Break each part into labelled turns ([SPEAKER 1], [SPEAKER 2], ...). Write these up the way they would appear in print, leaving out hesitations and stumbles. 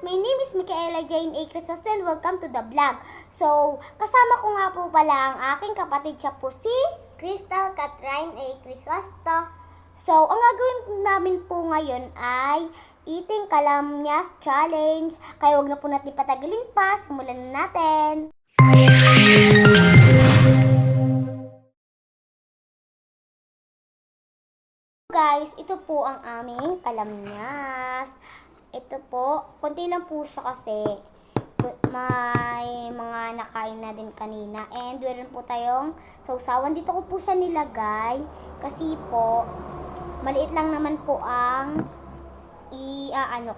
[SPEAKER 1] My name is Micaela Jane A. Crisostel. Welcome to the vlog. So, kasama ko nga po pala ang aking kapatid, siya po si
[SPEAKER 2] Crystal Catherine A. Crisosto.
[SPEAKER 1] So, ang gagawin namin po ngayon ay eating kalamyas challenge. Kaya wag na po natin patagalin pa. Simulan na natin. Guys, ito po ang aming kalamyas. Ito po, konti lang po siya kasi may mga nakain na din kanina. And meron po tayong sausawan. Dito ko po siya nilagay kasi po, maliit lang naman po ang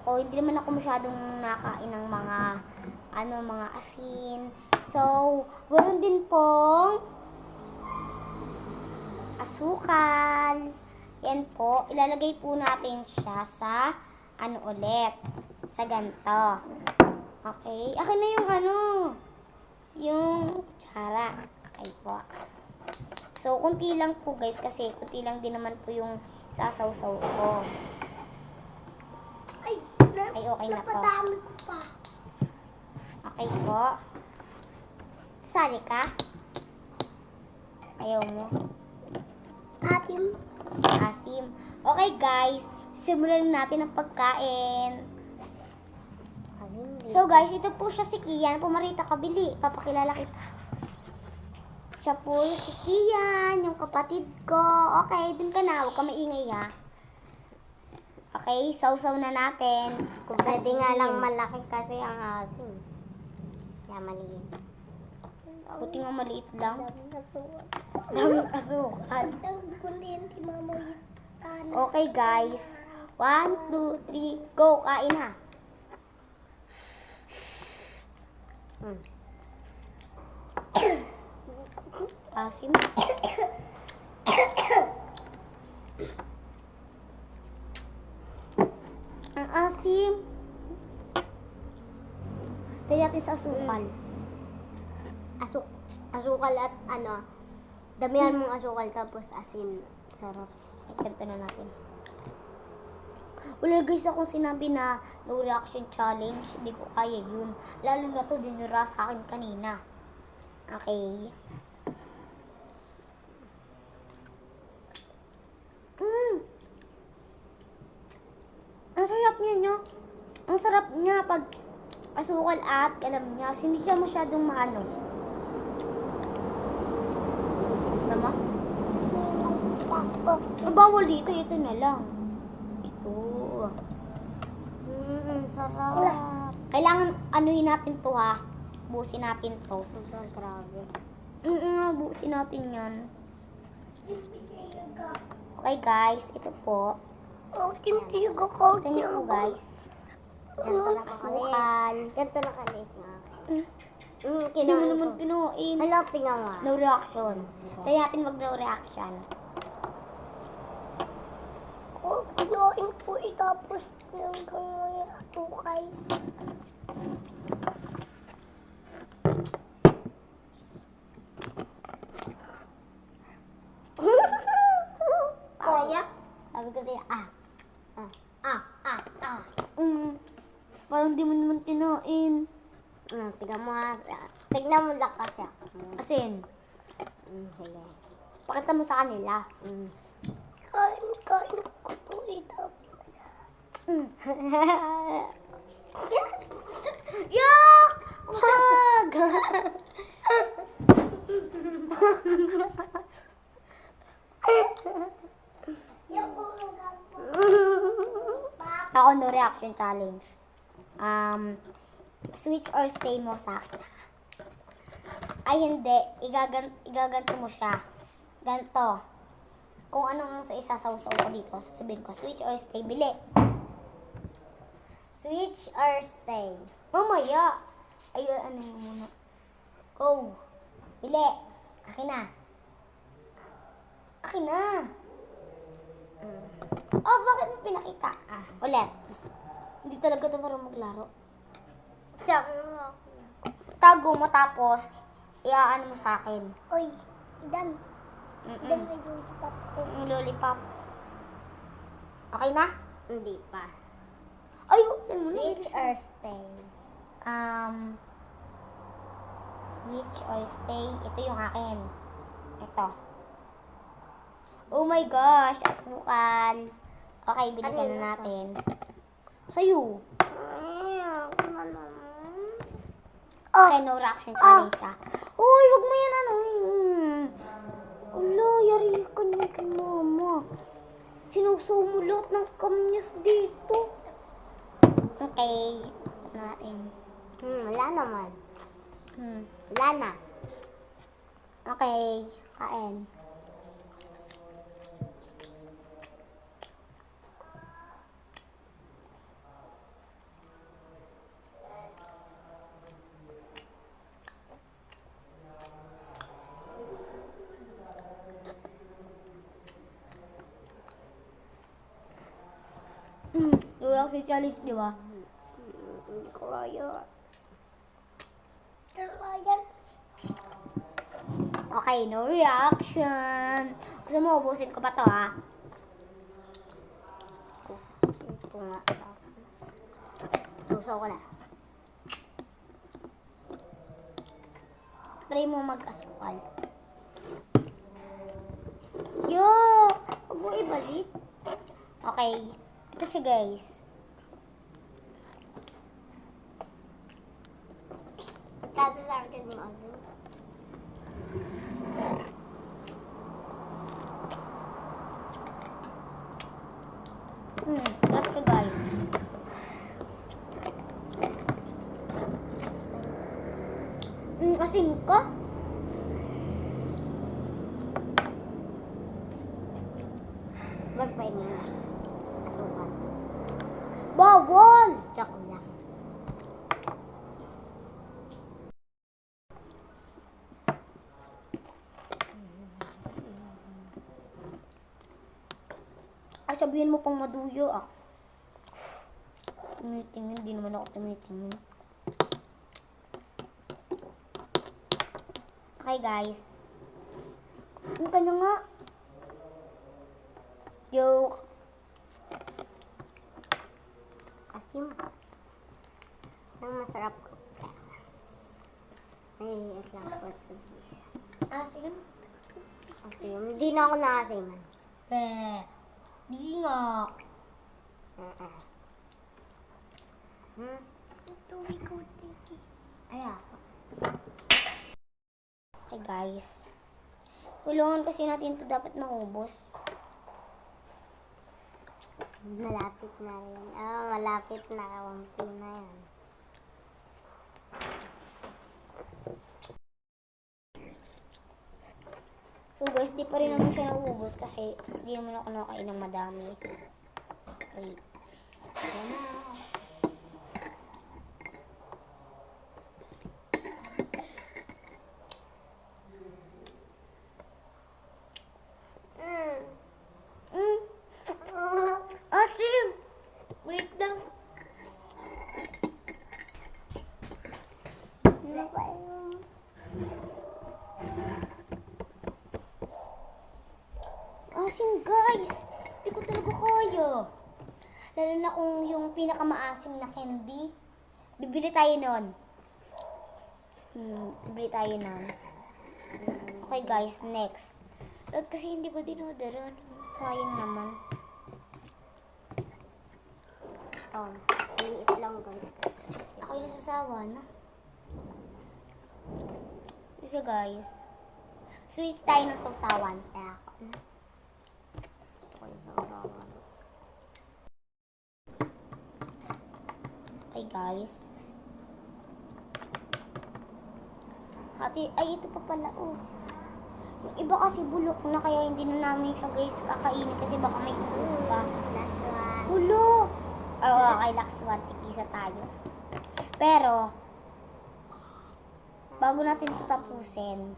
[SPEAKER 1] ko. Hindi naman ako masyadong nakain ng mga asin. So, meron din pong asukal. Yan po, ilalagay po natin siya sa sa ganito. Okay, akin na yung kutsara. Okay po. So, kunti lang po guys, kasi kunti lang din naman po yung sasawsaw ko.
[SPEAKER 2] Ay,
[SPEAKER 1] okay na po.
[SPEAKER 2] napadami ko pa.
[SPEAKER 1] Okay po. Sali ka? Ayaw mo?
[SPEAKER 2] Atim.
[SPEAKER 1] Asim. Okay guys, simulan natin ang pagkain. So guys, ito po siya si Kian. Pumarita ka, bili. Papakilala kita. Siya po si Kian, yung kapatid ko. Okay, dun ka na. Huwag ka maingay ha. Okay, sausaw na natin.
[SPEAKER 2] Kung pwede nga lang malaki kasi ang asin. Kaya maliit.
[SPEAKER 1] Buti nga maliit lang.
[SPEAKER 2] Daming
[SPEAKER 1] Daming kasukal.
[SPEAKER 2] kuryente mamaya.
[SPEAKER 1] Okay guys. 1, 2, 3, go. Kain ha. Asim. Ang asim. Tayo natin sa asukal.
[SPEAKER 2] Asukal at damihan mong asukal tapos asin. Sarap.
[SPEAKER 1] Ikanto na natin. Wala guys akong sinabi na no reaction challenge. Hindi ko kaya yun. Lalo na to dinura sa akin kanina. Okay. Ang sarap niya nyo. Ang sarap niya pag asukal at kalamyas. Hindi siya masyadong maano. Sama? Ang bawal dito. Ito na lang. Ito.
[SPEAKER 2] Sarap.
[SPEAKER 1] Kailangan anuhin natin to ha. Busin natin to.
[SPEAKER 2] Grabe.
[SPEAKER 1] Busin natin yan. Okay guys, ito po.
[SPEAKER 2] Tintiyo ko.
[SPEAKER 1] Ito niyo po guys.
[SPEAKER 2] Ganito na kaliit.
[SPEAKER 1] Asukal.
[SPEAKER 2] Ganito na kaliit nga.
[SPEAKER 1] Hindi mo naman pinuin.
[SPEAKER 2] Hello, tingnan mo.
[SPEAKER 1] No reaction. Tayo natin mag no reaction.
[SPEAKER 2] Pinoin po itapos ng ganyan atukay. Kaya? Sabi ko siya,
[SPEAKER 1] Parang di mo naman kinain.
[SPEAKER 2] tignan mo ha. Tignan mo lang kasi.
[SPEAKER 1] Asin.
[SPEAKER 2] Sige.
[SPEAKER 1] Pakita mo sa kanila.
[SPEAKER 2] Kain ko po itapos.
[SPEAKER 1] Yak! Wag! Ako no reaction challenge. Switch or stay mo sa akin. Ay hindi, igaganto mo siya. Ganto. Kung anong sa isasawsaw ko dito, sasabihin ko, switch or stay, bili. Switch or stay. Mamaya. Ayun, ano yun muna. Go. Bili. Akin na. Akin na. Oh, bakit mo pinakita? Ulit. Hindi talaga ito marunong maglaro. Tago mo tapos, iaano mo sa akin.
[SPEAKER 2] Oy, idan. Idan na yung pop ko.
[SPEAKER 1] Lollipop. Okay na?
[SPEAKER 2] Hindi pa.
[SPEAKER 1] Ay, buksan mo na.
[SPEAKER 2] Switch or stay?
[SPEAKER 1] Switch or stay. Ito yung akin. Ito. Oh my gosh, asukal. Okay, bilisan
[SPEAKER 2] Kanina
[SPEAKER 1] na
[SPEAKER 2] pa.
[SPEAKER 1] natin. Sa'yo.
[SPEAKER 2] Ay, ako na naman.
[SPEAKER 1] Okay, no reaction challenge siya. Uy, wag mo yan ano. Ala, yari ka niya kay mama. Sinusaw mo lahat ng kamyas dito. Okay, natin.
[SPEAKER 2] Wala naman.
[SPEAKER 1] Hmm.
[SPEAKER 2] Wala na.
[SPEAKER 1] Okay, kain. Wala si challenge, di ba?
[SPEAKER 2] Hindi ko kaya.
[SPEAKER 1] Okay, no reaction. Gusto mo, ubusin ko pa to, ha?
[SPEAKER 2] Ito nga sa akin. Susaw ko na.
[SPEAKER 1] Try mo mag-asukal. Yo! Huwag mo ibalik. Okay. Ito siya, guys.
[SPEAKER 2] Kaso sa akin mo aso.
[SPEAKER 1] Sarap siya, guys. Asin ka?
[SPEAKER 2] Magpahinga na. Asukal.
[SPEAKER 1] Bawal!
[SPEAKER 2] Choco lang.
[SPEAKER 1] Ay, sabihin mo pang maduyo, ah. Tumitingin, di naman ako tumitingin. Okay, guys. Ano ka na nga? Joke.
[SPEAKER 2] Asim. Ang masarap ko. Ay, isang Portuguese.
[SPEAKER 1] Asin?
[SPEAKER 2] Asim. Hindi na ako nakasiman.
[SPEAKER 1] Di nga.
[SPEAKER 2] Ito, ikaw, tiki.
[SPEAKER 1] Ay, ako. Okay, guys. Tulungan kasi natin ito dapat maubos.
[SPEAKER 2] Malapit na rin. Malapit na. Kaunti na yan.
[SPEAKER 1] So guys, di pa rin naman siya naubos kasi di naman ako nakain ng madami. Okay. Ayan na. Asim! Wait lang.
[SPEAKER 2] Ano ba yun?
[SPEAKER 1] Asim, guys! Di ko talaga kaya. Lalo na kung yung pinakamaasim na candy. Bibili tayo nun. Bibili tayo nun. Okay, guys, next. Kasi hindi ko dinodara. Sayang naman.
[SPEAKER 2] Maliit lang guys.
[SPEAKER 1] Ako yung nasasawa na. Ito guys. Switch tayo ng sausawan.
[SPEAKER 2] Kaya ako. Gusto ko yung sausawan.
[SPEAKER 1] Okay guys. Hati, ay ito pa pala oh. Yung iba kasi bulok na kaya hindi na namin siya guys kakainin kasi baka may ulo pa.
[SPEAKER 2] Last one.
[SPEAKER 1] Ulo! Oo, okay, last one. Tipisa tayo. Pero, bago natin ito tapusin,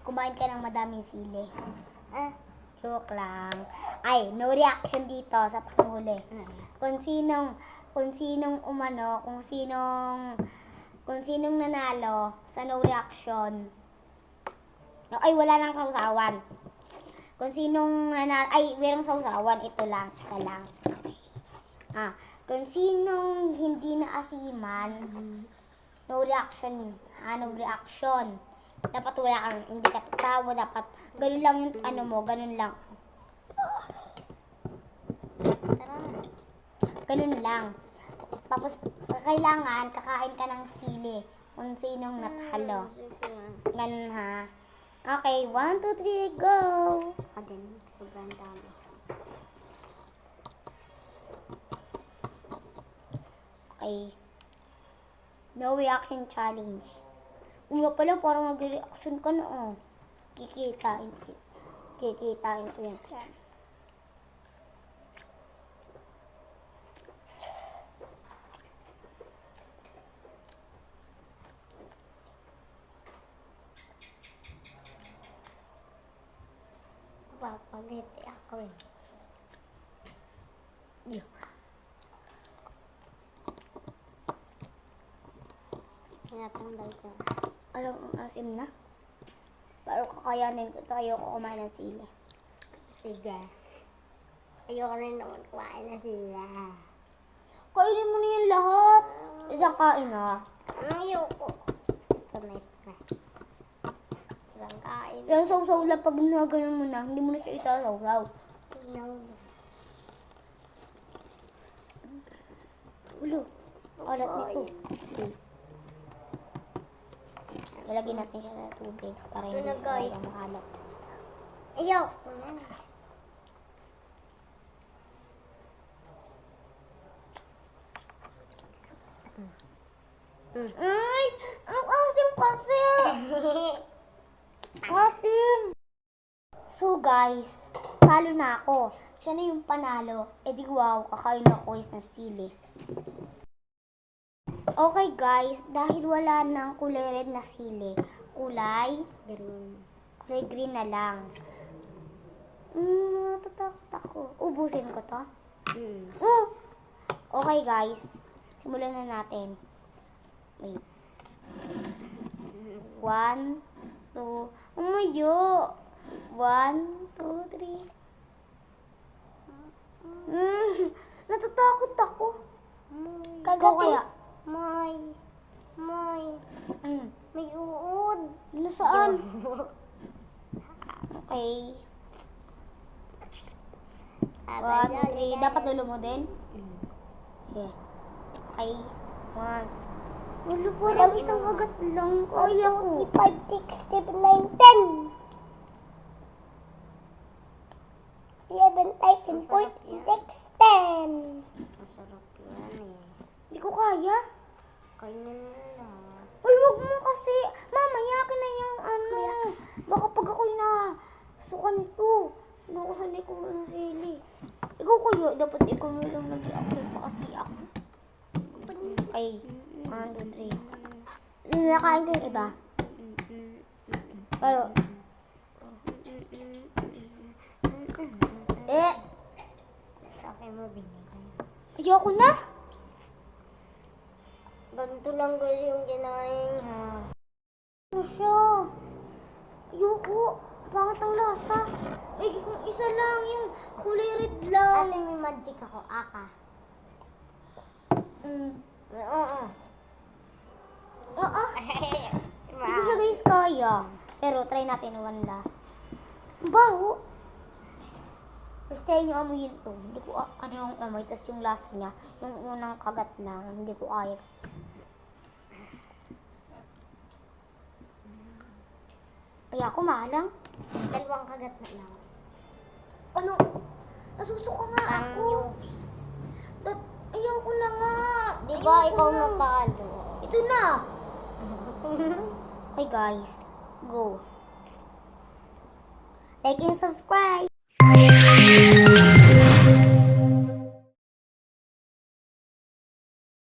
[SPEAKER 1] kumain ka ng madaming sili. Joke lang. Ay, no reaction dito sa panghuli. Kung sinong nanalo sa no reaction. Ay, wala nang sausawan. Kung sinong ay, merong sausawan, ito lang, isa lang. Okay. Kung sinong hindi na asiman, no reaction, no reaction. Dapat wala kang, hindi ka tatawa, dapat, ganun lang yung, ano mo, ganun lang. Ganun lang. Tapos, kailangan, kakain ka ng sili, kung sinong natalo. Ganun ha. Okay, 1, 2, 3, go!
[SPEAKER 2] Ako din, sobrang dami.
[SPEAKER 1] Okay. No reaction challenge. Una pala, parang mag-reaction ka na, oh. Kikitain ko yan.
[SPEAKER 2] Papagiti ako eh. Tinatanggal ko.
[SPEAKER 1] Alam, ang asim na. Pero kakayanin ko tayo ko kumain ng sili.
[SPEAKER 2] Sige. Ayoko rin naman kumain na sila.
[SPEAKER 1] Kainin mo na yung lahat. Isang kain ha.
[SPEAKER 2] Ayoko. Kamay ka. Isang kain.
[SPEAKER 1] Yung sausaw lang pag naganon mo na, hindi mo na siya isasawsaw.
[SPEAKER 2] No.
[SPEAKER 1] Ulo. Alat nito. Lalagyan natin siya sa tubig para hindi
[SPEAKER 2] Ito na,
[SPEAKER 1] siya
[SPEAKER 2] guys.
[SPEAKER 1] talaga makalat.
[SPEAKER 2] Ayoko na.
[SPEAKER 1] Ay! Ang asim kasi! Asim! So guys, talo na ako. Siya na yung panalo. Eh di wow, kakain ako is ng sili. Okay guys, dahil wala nang kulay red na sili, kulay
[SPEAKER 2] Green.
[SPEAKER 1] green na lang. Natatakot ako. Ubusin ko to. Oh! Okay guys, simulan na natin. Wait. 1, 2, umuyo. 1, 2, 3. Natatakot ako. Kagatin. Kaya.
[SPEAKER 2] May uod.
[SPEAKER 1] Nasaan? Okay. 1, 2, 3. Dapat lulo mo din? Okay. Okay. 1. Ulo po lang, isang kagat lang. Kaya ko.
[SPEAKER 2] 5, 6, 7, 9, 10. 11, 13, 14, 16, 10. Masarap yan eh.
[SPEAKER 1] Hindi ko kaya.
[SPEAKER 2] Kainin mo na.
[SPEAKER 1] Uy, wag mo kasi. Mamaya akin na yung ano. Baka pag ako'y na sukan to. Nakusanay ko ng sili. Ikaw kaya, dapat ikaw na lang nag-reaction pa kasi ako. Okay. 1, 2, 3. Nakain ko yung iba. Pero,
[SPEAKER 2] Sa akin mo binigay.
[SPEAKER 1] ayoko na.
[SPEAKER 2] Ganito lang guys yung kinain niya.
[SPEAKER 1] Ano siya? Ayoko. Pangat ang lasa. Ay, kung isa lang yung kulay red lang.
[SPEAKER 2] Ate, may magic ako. Aka. Oo.
[SPEAKER 1] Oo. Hindi ko siya guys kaya. Pero try natin one last. Ang baho. Tapos try nyo amoyin to. Hindi ko ano yung amoy. Tapos yung lasa niya. Yung unang kagat lang. Hindi ko kaya. Kaya ako maalang.
[SPEAKER 2] Dalawang kagat na lang.
[SPEAKER 1] Ano? Nasusuka nga ako. Ayaw ko na nga.
[SPEAKER 2] Di ba
[SPEAKER 1] Ayaw ko
[SPEAKER 2] ikaw
[SPEAKER 1] na.
[SPEAKER 2] natalo?
[SPEAKER 1] Ito na. Okay guys. Go. Like and subscribe.